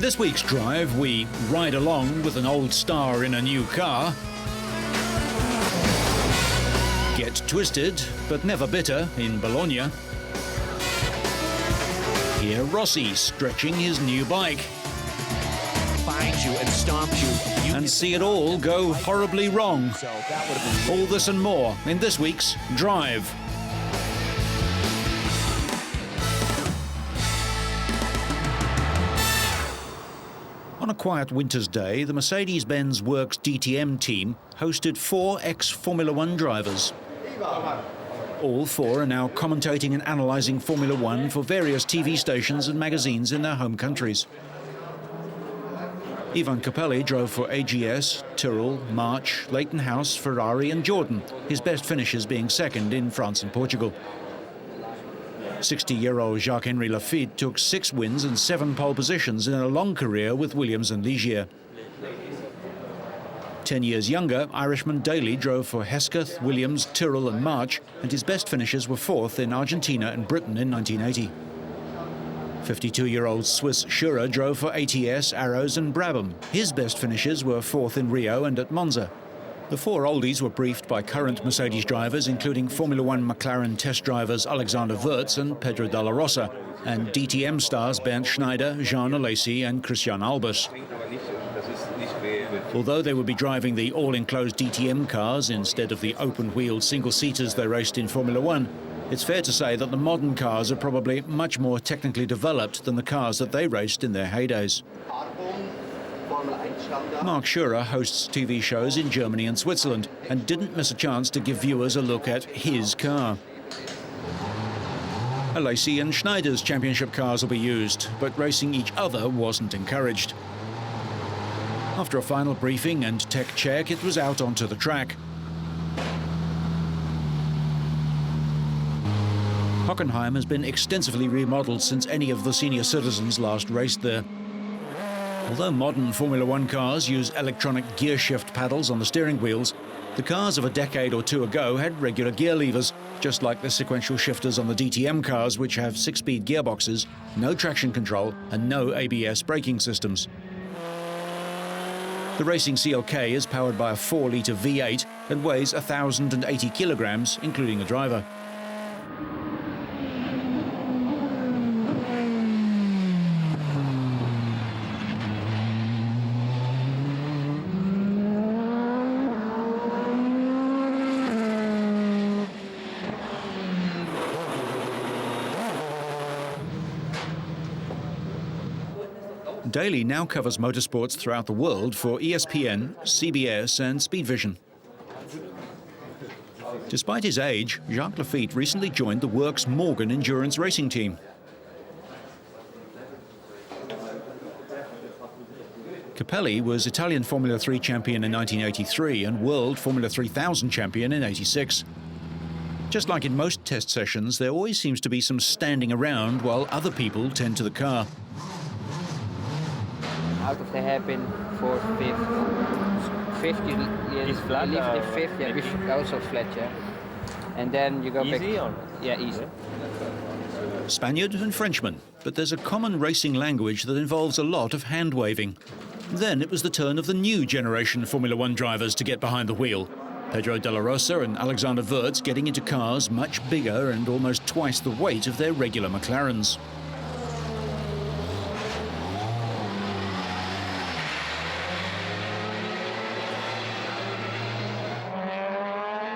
In this week's drive, we ride along with an old star in a new car, get twisted but never bitter in Bologna, hear Rossi stretching his new bike, finds you and stomps you, and see it all go horribly wrong. So that would have been All this and more in this week's Drive. On a quiet winter's day, the Mercedes-Benz Works DTM team hosted 4 ex-Formula One drivers. All 4 are now commentating and analysing Formula One for various TV stations and magazines in their home countries. Ivan Capelli drove for AGS, Tyrrell, March, Leighton House, Ferrari and Jordan, his best finishes being second in France and Portugal. 60-year-old Jacques-Henri Lafitte took 6 wins and 7 pole positions in a long career with Williams and Ligier. 10 years younger, Irishman Daly drove for Hesketh, Williams, Tyrrell and March, and his best finishes were 4th in Argentina and Britain in 1980. 52-year-old Swiss Schurer drove for ATS, Arrows and Brabham. His best finishes were 4th in Rio and at Monza. The 4 oldies were briefed by current Mercedes drivers, including Formula One McLaren test drivers Alexander Wurz and Pedro Della Rosa, and DTM stars Bernd Schneider, Jean Alesi and Christian Albers. Although they would be driving the all-enclosed DTM cars instead of the open-wheeled single-seaters they raced in Formula One, it's fair to say that the modern cars are probably much more technically developed than the cars that they raced in their heydays. Mark Schurer hosts TV shows in Germany and Switzerland and didn't miss a chance to give viewers a look at his car. Alesi and Schneider's championship cars will be used, but racing each other wasn't encouraged. After a final briefing and tech check, it was out onto the track. Hockenheim has been extensively remodeled since any of the senior citizens last raced there. Although modern Formula One cars use electronic gear shift paddles on the steering wheels, the cars of a decade or 2 ago had regular gear levers, just like the sequential shifters on the DTM cars, which have 6-speed gearboxes, no traction control and no ABS braking systems. The racing CLK is powered by a 4-litre V8 and weighs 1,080 kilograms, including the driver. Daly now covers motorsports throughout the world for ESPN, CBS and Speedvision. Despite his age, Jacques Lafitte recently joined the Works Morgan endurance racing team. Capelli was Italian Formula 3 champion in 1983 and World Formula 3000 champion in '86. Just like in most test sessions, there always seems to be some standing around while other people tend to the car. Out of the hairpin, 4th, 5th. 5th, you flat, leave the 5th, yeah, which also flat, yeah. And then you go easy back. Or? Yeah, easy. Spaniard and Frenchman, but there's a common racing language that involves a lot of hand-waving. Then it was the turn of the new generation Formula One drivers to get behind the wheel. Pedro Della Rosa and Alexander Wurz getting into cars much bigger and almost twice the weight of their regular McLarens.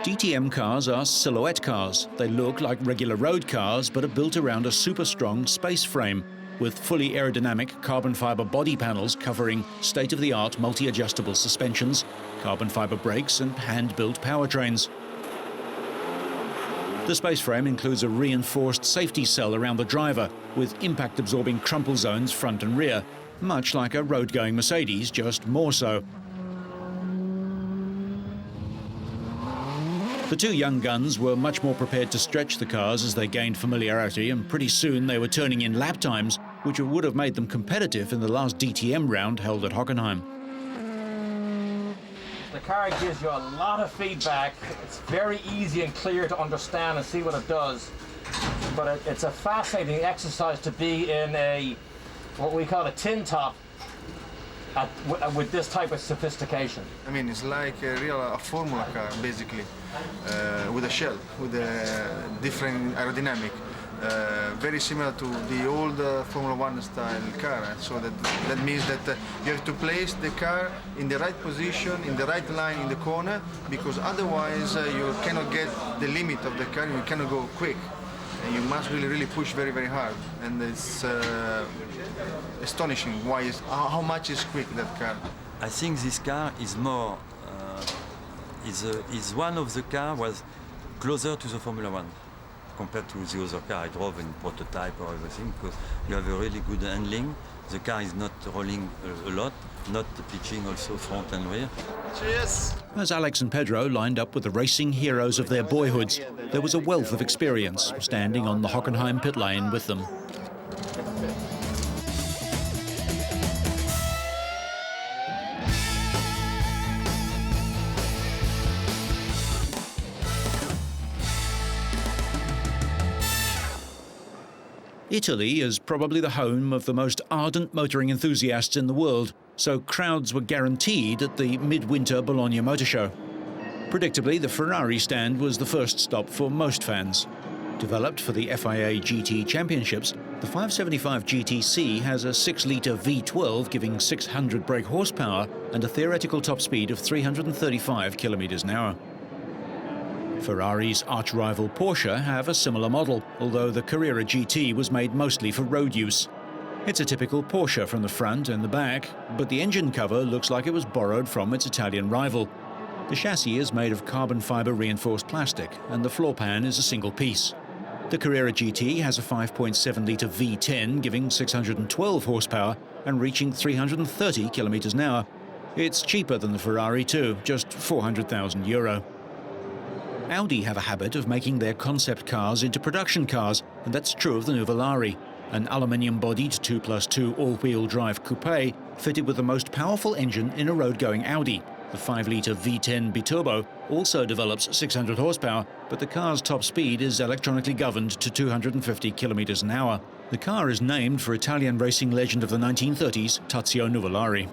DTM cars are silhouette cars. They look like regular road cars but are built around a super strong space frame with fully aerodynamic carbon fiber body panels covering state-of-the-art multi-adjustable suspensions, carbon fiber brakes and hand-built powertrains. The space frame includes a reinforced safety cell around the driver with impact-absorbing crumple zones front and rear, much like a road-going Mercedes, just more so. The 2 young guns were much more prepared to stretch the cars as they gained familiarity, and pretty soon they were turning in lap times, which would have made them competitive in the last DTM round held at Hockenheim. The car gives you a lot of feedback. It's very easy and clear to understand and see what it does. But it's a fascinating exercise to be in what we call a tin top with this type of sophistication? I mean, it's like a real formula car, basically, with a shell, with a different aerodynamic. Very similar to the old Formula One style car. So that means that you have to place the car in the right position, in the right line in the corner, because otherwise you cannot get the limit of the car, you cannot go quick. And you must really push very hard. And it's astonishing how much is quick that car. I think this car is more, is one of the car was closer to the Formula One compared to the other car I drove in prototype or everything, because you have a really good handling. The car is not rolling a lot, not pitching also front and rear. Cheers! As Alex and Pedro lined up with the racing heroes of their boyhoods, there was a wealth of experience standing on the Hockenheim pit lane with them. Italy is probably the home of the most ardent motoring enthusiasts in the world, so crowds were guaranteed at the midwinter Bologna Motor Show. Predictably, the Ferrari stand was the first stop for most fans. Developed for the FIA GT Championships, the 575 GTC has a 6-litre V12 giving 600 brake horsepower and a theoretical top speed of 335 kilometers an hour. Ferrari's arch-rival Porsche have a similar model, although the Carrera GT was made mostly for road use. It's a typical Porsche from the front and the back, but the engine cover looks like it was borrowed from its Italian rival. The chassis is made of carbon fiber reinforced plastic, and the floor pan is a single piece. The Carrera GT has a 5.7-litre V10 giving 612 horsepower and reaching 330 kilometers an hour. It's cheaper than the Ferrari too, just €400,000. Audi have a habit of making their concept cars into production cars, and that's true of the Nuvolari, an aluminium-bodied 2+2 all-wheel drive coupe fitted with the most powerful engine in a road-going Audi. The 5-litre V10 biturbo also develops 600 horsepower, but the car's top speed is electronically governed to 250 kilometers an hour. The car is named for Italian racing legend of the 1930s, Tazio Nuvolari.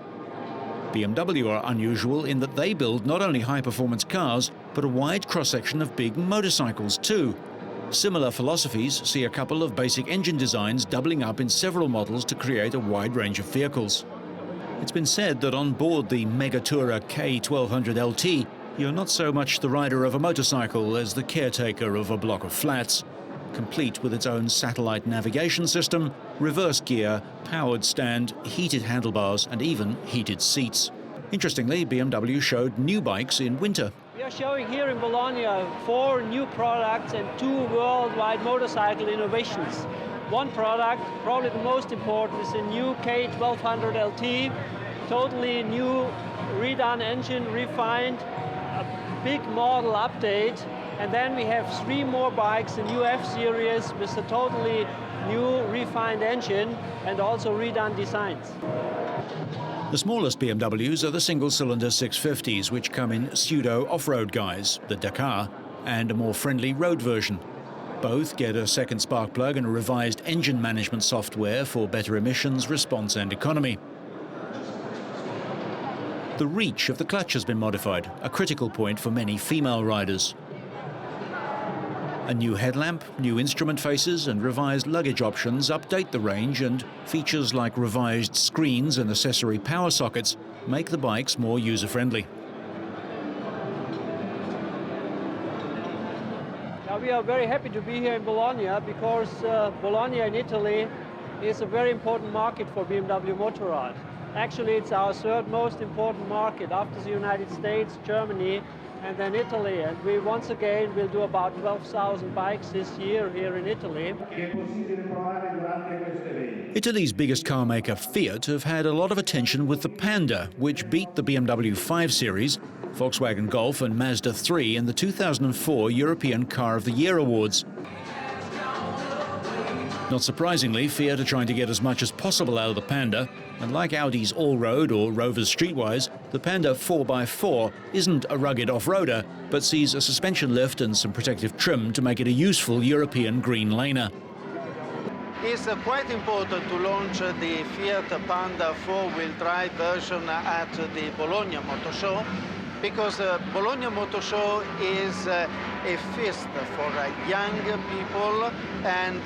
BMW are unusual in that they build not only high-performance cars, but a wide cross-section of big motorcycles too. Similar philosophies see a couple of basic engine designs doubling up in several models to create a wide range of vehicles. It's been said that on board the Megatourer K1200 LT, you're not so much the rider of a motorcycle as the caretaker of a block of flats, complete with its own satellite navigation system, reverse gear, powered stand, heated handlebars, and even heated seats. Interestingly, BMW showed new bikes in winter. We are showing here in Bologna 4 new products and 2 worldwide motorcycle innovations. One product, probably the most important, is a new K1200 LT, totally new, redone engine, refined, a big model update. And then we have 3 more bikes, the new F-Series with a totally new refined engine and also redone designs. The smallest BMWs are the single-cylinder 650s, which come in pseudo off-road guise, the Dakar, and a more friendly road version. Both get a second spark plug and a revised engine management software for better emissions, response and economy. The reach of the clutch has been modified, a critical point for many female riders. A new headlamp, new instrument faces and revised luggage options update the range, and features like revised screens and accessory power sockets make the bikes more user-friendly. Now we are very happy to be here in Bologna because Bologna in Italy is a very important market for BMW Motorrad. Actually, it's our 3rd most important market after the United States, Germany, and then Italy. And we once again will do about 12,000 bikes this year here in Italy. Italy's biggest car maker, Fiat, have had a lot of attention with the Panda, which beat the BMW 5 Series, Volkswagen Golf and Mazda 3 in the 2004 European Car of the Year Awards. Not surprisingly, Fiat are trying to get as much as possible out of the Panda, and like Audi's All-Road or Rover's Streetwise, the Panda 4x4 isn't a rugged off-roader, but sees a suspension lift and some protective trim to make it a useful European green laner. It's quite important to launch the Fiat Panda four-wheel drive version at the Bologna Motor Show, because Bologna Motor Show is a feast for young people, and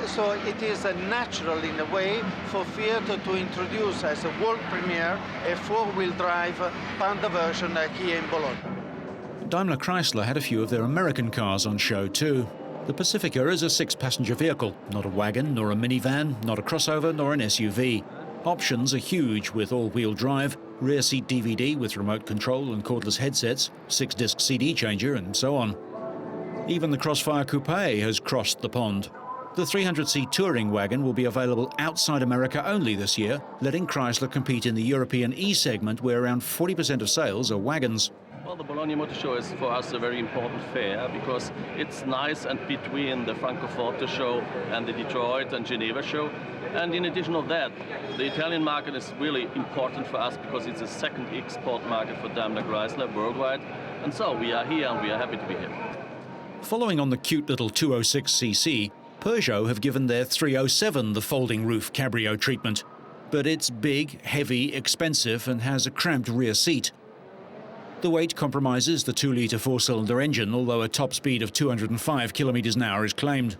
so it is natural in a way for Fiat to introduce as a world premiere a four-wheel drive Panda version here in Bologna. Daimler Chrysler had a few of their American cars on show too. The Pacifica is a six-passenger vehicle, not a wagon, nor a minivan, not a crossover, nor an SUV. Options are huge with all-wheel drive, rear seat DVD with remote control and cordless headsets, 6-disc CD changer, and so on. Even the Crossfire Coupe has crossed the pond. The 300-seat touring wagon will be available outside America only this year, letting Chrysler compete in the European E segment, where around 40% of sales are wagons. Well, the Bologna Motor Show is for us a very important fair because it's nice and between the Francoforte show and the Detroit and Geneva show. And in addition of that, the Italian market is really important for us because it's a second export market for Daimler Chrysler worldwide. And so we are here and we are happy to be here. Following on the cute little 206cc, Peugeot have given their 307 the folding roof cabrio treatment. But it's big, heavy, expensive and has a cramped rear seat. The weight compromises the 2-litre four-cylinder engine, although a top speed of 205 km/h is claimed.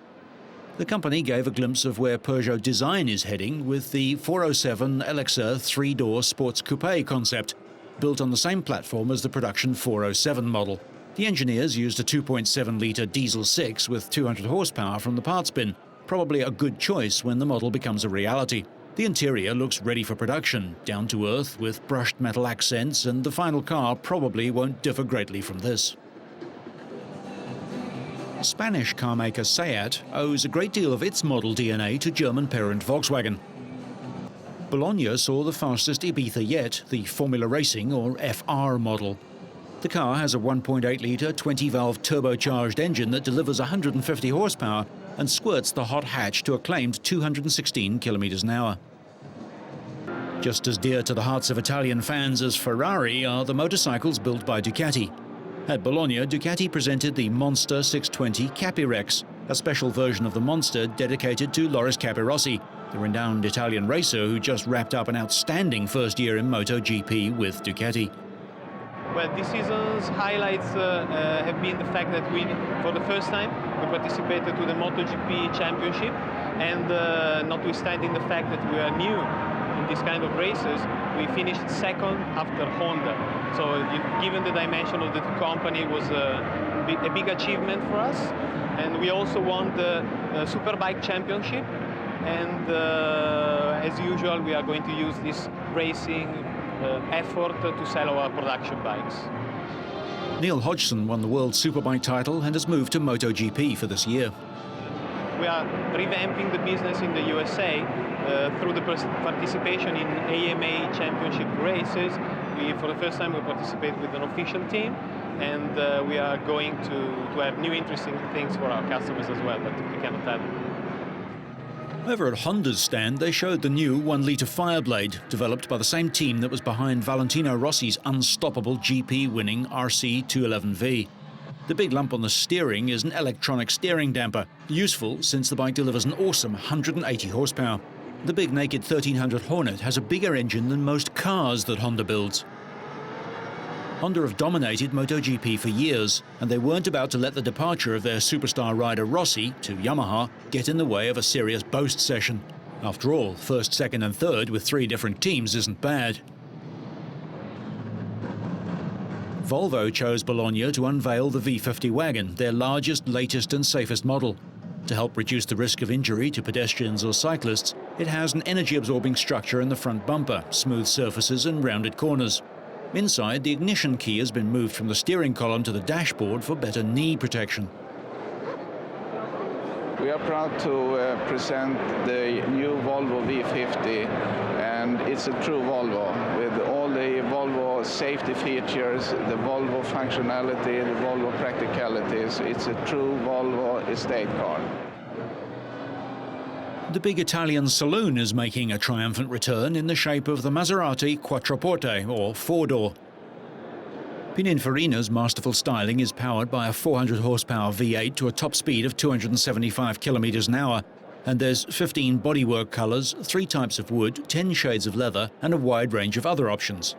The company gave a glimpse of where Peugeot design is heading with the 407 LXR 3-door sports coupe concept, built on the same platform as the production 407 model. The engineers used a 2.7-litre diesel 6 with 200 horsepower from the parts bin, probably a good choice when the model becomes a reality. The interior looks ready for production, down to earth with brushed metal accents, and the final car probably won't differ greatly from this. Spanish carmaker SEAT owes a great deal of its model DNA to German parent Volkswagen. Bologna saw the fastest Ibiza yet, the Formula Racing or FR model. The car has a 1.8-litre 20-valve turbocharged engine that delivers 150 horsepower and squirts the hot hatch to a claimed 216 km/h. Just as dear to the hearts of Italian fans as Ferrari are the motorcycles built by Ducati. At Bologna, Ducati presented the Monster 620 Capirex, a special version of the Monster dedicated to Loris Capirossi, the renowned Italian racer who just wrapped up an outstanding first year in MotoGP with Ducati. Well, this season's highlights have been the fact that we, for the first time, we participated to the MotoGP Championship, and notwithstanding the fact that we are new in this kind of races, we finished second after Honda. So given the dimension of the company, it was a big achievement for us. And we also won the Superbike Championship, and as usual, we are going to use this racing effort to sell our production bikes. Neil Hodgson won the World Superbike title and has moved to MotoGP for this year. We are revamping the business in the USA through the participation in AMA championship races. For the first time, we participate with an official team, and we are going to have new interesting things for our customers as well, but we cannot tell them. Over at Honda's stand, they showed the new 1-litre Fireblade, developed by the same team that was behind Valentino Rossi's unstoppable GP-winning RC211V. The big lump on the steering is an electronic steering damper, useful since the bike delivers an awesome 180 horsepower. The big naked 1300 Hornet has a bigger engine than most cars that Honda builds. Honda have dominated MotoGP for years, and they weren't about to let the departure of their superstar rider Rossi to Yamaha get in the way of a serious boast session. After all, first, second and third with 3 different teams isn't bad. Volvo chose Bologna to unveil the V50 wagon, their largest, latest and safest model. To help reduce the risk of injury to pedestrians or cyclists, it has an energy-absorbing structure in the front bumper, smooth surfaces and rounded corners. Inside, the ignition key has been moved from the steering column to the dashboard for better knee protection. We are proud to present the new Volvo V50, and it's a true Volvo with all the Volvo safety features, the Volvo functionality, the Volvo practicalities. It's a true Volvo estate car. The big Italian saloon is making a triumphant return in the shape of the Maserati Quattroporte, or 4-door. Pininfarina's masterful styling is powered by a 400 horsepower V8 to a top speed of 275 km/h, And there's 15 bodywork colours, 3 types of wood, 10 shades of leather and a wide range of other options.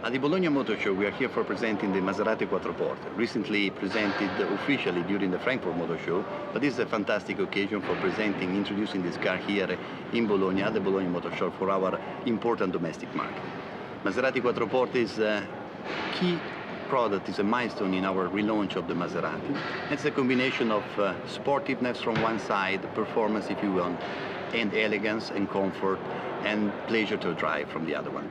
At the Bologna Motor Show, we are here for presenting the Maserati Quattroporte, recently presented officially during the Frankfurt Motor Show, but this is a fantastic occasion for introducing this car here in Bologna, at the Bologna Motor Show, for our important domestic market. Maserati Quattroporte is a key product, is a milestone in our relaunch of the Maserati. It's a combination of sportiveness from one side, performance if you want, and elegance and comfort and pleasure to drive from the other one.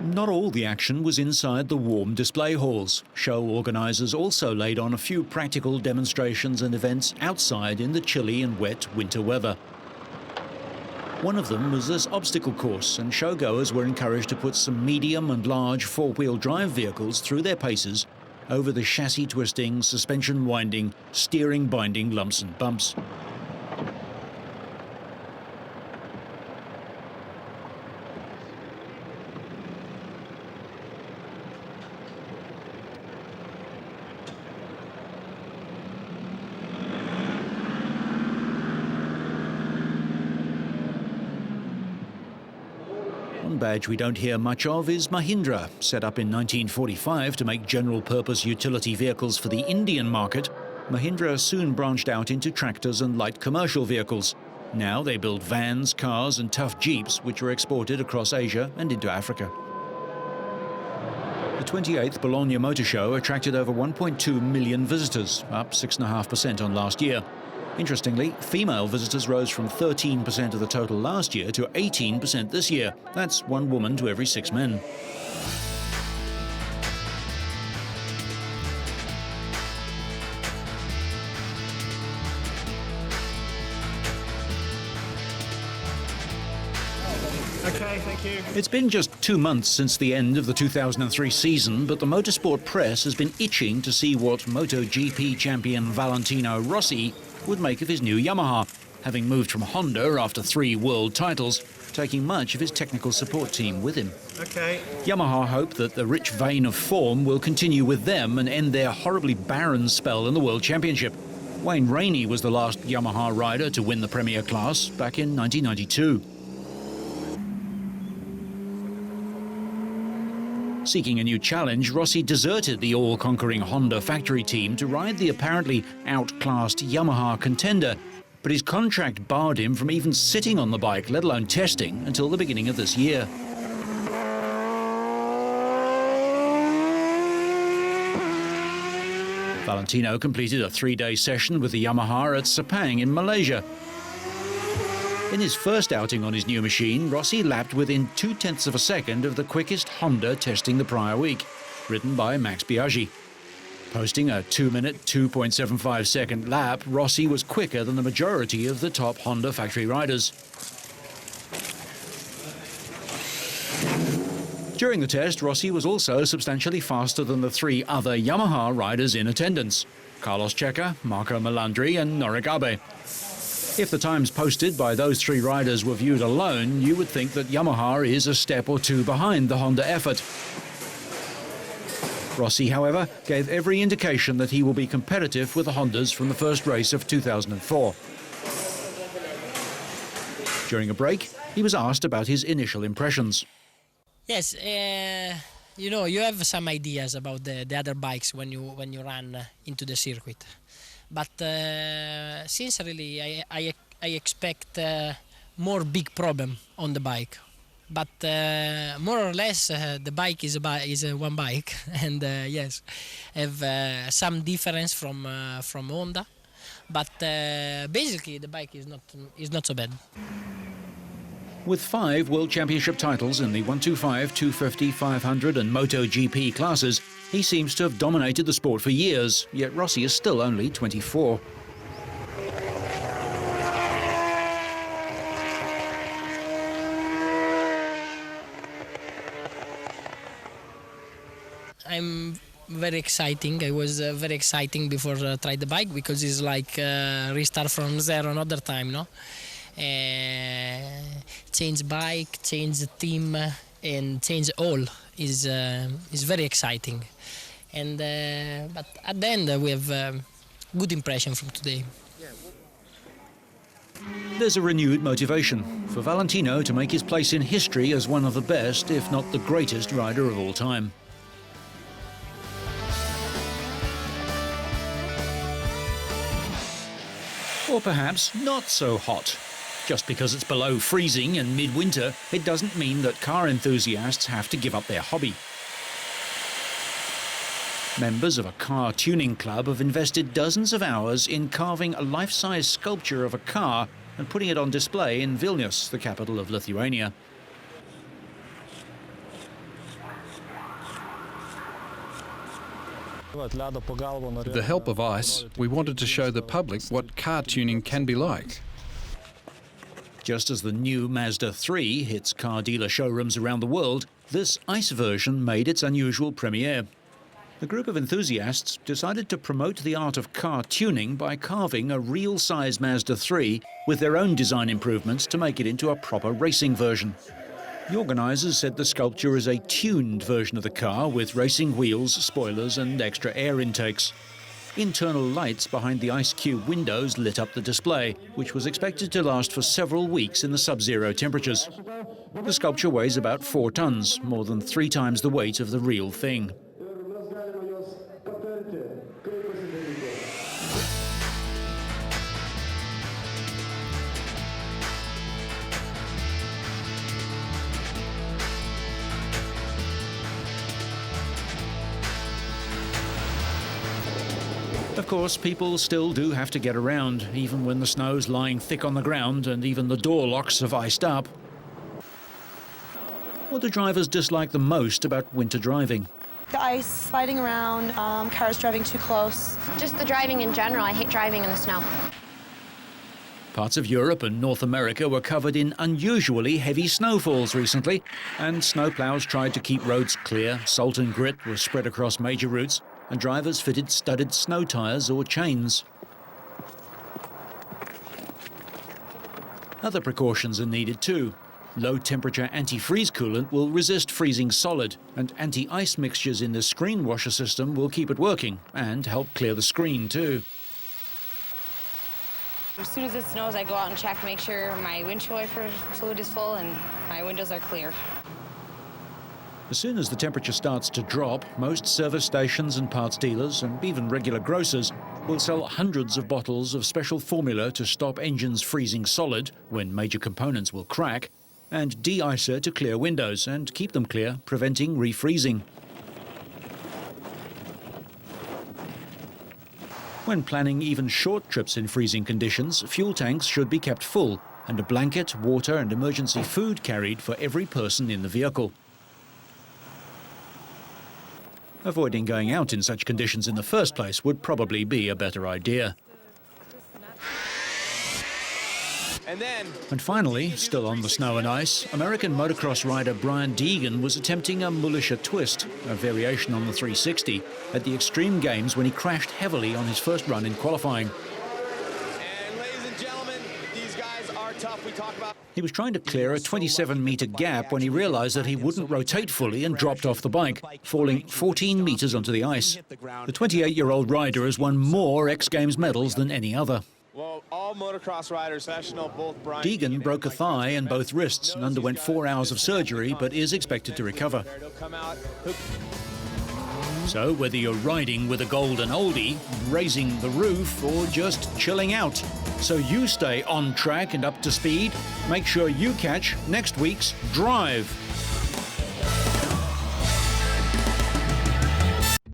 Not all the action was inside the warm display halls. Show organisers also laid on a few practical demonstrations and events outside in the chilly and wet winter weather. One of them was this obstacle course, and showgoers were encouraged to put some medium and large four-wheel drive vehicles through their paces over the chassis twisting, suspension winding, steering binding lumps and bumps. One badge we don't hear much of is Mahindra. Set up in 1945 to make general-purpose utility vehicles for the Indian market, Mahindra soon branched out into tractors and light commercial vehicles. Now they build vans, cars and tough jeeps, which are exported across Asia and into Africa. The 28th Bologna Motor Show attracted over 1.2 million visitors, up 6.5% on last year. Interestingly, female visitors rose from 13% of the total last year to 18% this year. That's 1 woman to every 6 men. Okay, thank you. It's been just 2 months since the end of the 2003 season, but the motorsport press has been itching to see what MotoGP champion Valentino Rossi would make of his new Yamaha, having moved from Honda after 3 world titles, taking much of his technical support team with him. Okay. Yamaha hope that the rich vein of form will continue with them and end their horribly barren spell in the World Championship. Wayne Rainey was the last Yamaha rider to win the Premier class back in 1992. Seeking a new challenge, Rossi deserted the all-conquering Honda factory team to ride the apparently outclassed Yamaha contender, but his contract barred him from even sitting on the bike, let alone testing, until the beginning of this year. Valentino completed a 3-day session with the Yamaha at Sepang in Malaysia. In his first outing on his new machine, Rossi lapped within 0.2 of a second of the quickest Honda testing the prior week, ridden by Max Biaggi. Posting a 2-minute, 2.75 second lap, Rossi was quicker than the majority of the top Honda factory riders. During the test, Rossi was also substantially faster than the 3 other Yamaha riders in attendance: Carlos Checa, Marco Melandri and Norik Abe. If the times posted by those 3 riders were viewed alone, you would think that Yamaha is a step or 2 behind the Honda effort. Rossi, however, gave every indication that he will be competitive with the Hondas from the first race of 2004. During a break, he was asked about his initial impressions. Yes, you know, you have some ideas about the other bikes when you run into the circuit. But sincerely, I expect more big problem on the bike. But more or less, the bike is one bike, and yes, have some difference from Honda. But basically, the bike is not so bad. With 5 World Championship titles in the 125, 250, 500 and MotoGP classes, he seems to have dominated the sport for years, yet Rossi is still only 24. I'm very exciting. I was very exciting before try the bike, because it's like restart from zero another time, no? Change bike, change the team, and change all is very exciting. And but at the end we good impression from today. There's a renewed motivation for Valentino to make his place in history as one of the best, if not the greatest, rider of all time. Or perhaps not so hot. Just because it's below freezing in midwinter, it doesn't mean that car enthusiasts have to give up their hobby. Members of a car tuning club have invested dozens of hours in carving a life-size sculpture of a car and putting it on display in Vilnius, the capital of Lithuania. With the help of ice, we wanted to show the public what car tuning can be like. Just as the new Mazda 3 hits car dealer showrooms around the world, this ice version made its unusual premiere. A group of enthusiasts decided to promote the art of car tuning by carving a real-size Mazda 3 with their own design improvements to make it into a proper racing version. The organisers said the sculpture is a tuned version of the car with racing wheels, spoilers and extra air intakes. Internal lights behind the ice cube windows lit up the display, which was expected to last for several weeks in the sub-zero temperatures. The sculpture weighs about 4 tons, more than 3 times the weight of the real thing. Of course, people still do have to get around, even when the snow's lying thick on the ground and even the door locks have iced up. What do drivers dislike the most about winter driving? The ice, sliding around, cars driving too close. Just the driving in general. I hate driving in the snow. Parts of Europe and North America were covered in unusually heavy snowfalls recently, and snowplows tried to keep roads clear. Salt and grit were spread across major routes, and drivers fitted studded snow tyres or chains. Other precautions are needed too. Low-temperature anti-freeze coolant will resist freezing solid, and anti-ice mixtures in the screen washer system will keep it working and help clear the screen too. As soon as it snows, I go out and check, make sure my windshield wiper fluid is full and my windows are clear. As soon as the temperature starts to drop, most service stations and parts dealers, and even regular grocers, will sell hundreds of bottles of special formula to stop engines freezing solid when major components will crack, and de-icer to clear windows and keep them clear, preventing refreezing. When planning even short trips in freezing conditions, fuel tanks should be kept full, and a blanket, water and emergency food carried for every person in the vehicle. Avoiding going out in such conditions in the first place would probably be a better idea. And finally, still on the snow and ice, American motocross rider Brian Deegan was attempting a Mullisha twist, a variation on the 360, at the Extreme Games when he crashed heavily on his first run in qualifying. He was trying to clear a 27-metre gap when he realised that he wouldn't rotate fully and dropped off the bike, falling 14 metres onto the ice. The 28-year-old rider has won more X Games medals than any other. Well, all motocross riders, professional, both Brian Deegan broke a thigh and both wrists and underwent 4 hours of surgery, but is expected to recover. So whether you're riding with a golden oldie, raising the roof, or just chilling out, so you stay on track and up to speed, make sure you catch next week's Drive.